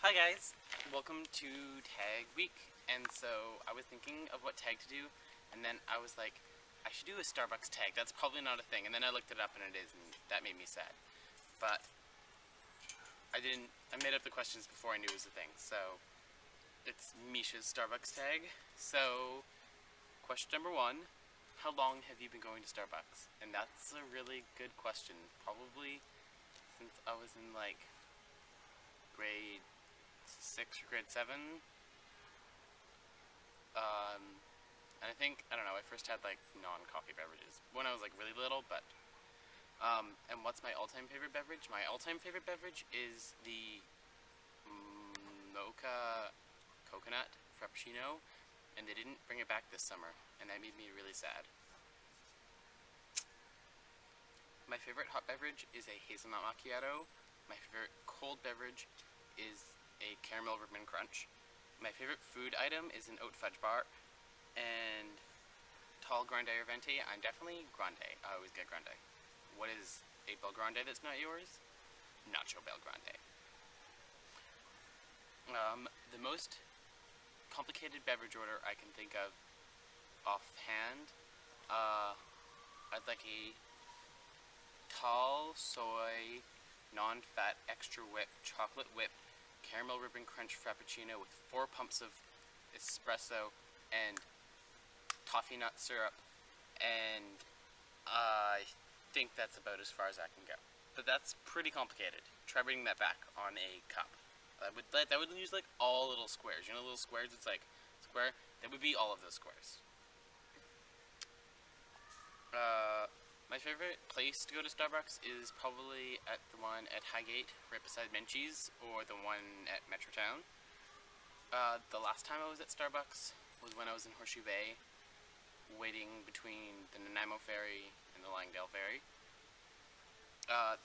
Hi guys, welcome to tag week. And so I was thinking of what tag to do, and then I was like, I should do a Starbucks tag. That's probably not a thing. And then I looked it up and it is, and that made me sad. But I made up the questions before I knew it was a thing. So it's Misha's Starbucks tag. So question number 1, how long have you been going to Starbucks? And that's a really good question. Probably since I was in like grade 6 or grade 7. And I think, I don't know, I first had like non-coffee beverages when I was like really little, but and what's my all-time favorite beverage? My all-time favorite beverage is the mocha coconut frappuccino, and they didn't bring it back this summer, and that made me really sad. My favorite hot beverage is a hazelnut macchiato. My favorite cold beverage is a caramel ribbon crunch. My favorite food item is an oat fudge bar, and tall grande or venti. I'm definitely grande. I always get grande. What is a bel grande that's not yours? Nacho bel grande. The most complicated beverage order I can think of offhand, I'd like a tall soy, non-fat, extra whip, chocolate whip, caramel ribbon crunch frappuccino with 4 pumps of espresso and toffee nut syrup, and I think that's about as far as I can go. But that's pretty complicated. Try bringing that back on a cup. That would use like all little squares. You know, little squares. It's like square. That would be all of those squares. My favorite place to go to Starbucks is probably at the one at Highgate, right beside Menchie's, or the one at Metrotown. The last time I was at Starbucks was when I was in Horseshoe Bay, waiting between the Nanaimo Ferry and the Langdale Ferry.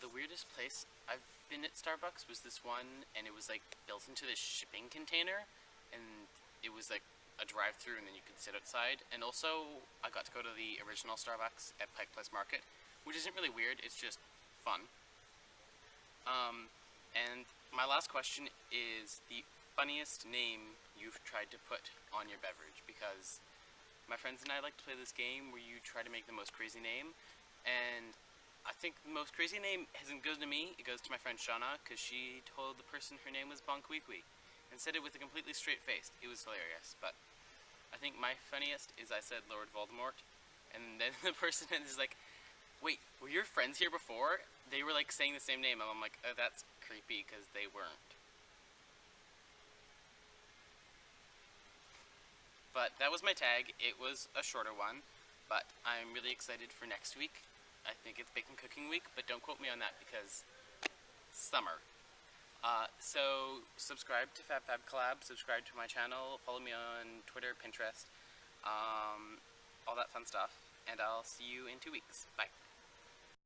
The weirdest place I've been at Starbucks was this one, and it was like built into this shipping container, and it was like a drive-through, and then you could sit outside. And also, I got to go to the original Starbucks at Pike Place Market, which isn't really weird, it's just fun. And my last question is the funniest name you've tried to put on your beverage, because my friends and I like to play this game where you try to make the most crazy name, and I think the most crazy name isn't good to me, it goes to my friend Shauna, because she told the person her name was Bonqueequee, and said it with a completely straight face. It was hilarious. But I think my funniest is I said Lord Voldemort, and then the person is like, wait, were your friends here before? They were like saying the same name, and I'm like, oh, that's creepy, because they weren't. But that was my tag. It was a shorter one, but I'm really excited for next week. I think it's Bacon Cooking Week, but don't quote me on that because summer. So subscribe to FabFab Collab, subscribe to my channel, follow me on Twitter, Pinterest, all that fun stuff, and I'll see you in 2 weeks. Bye.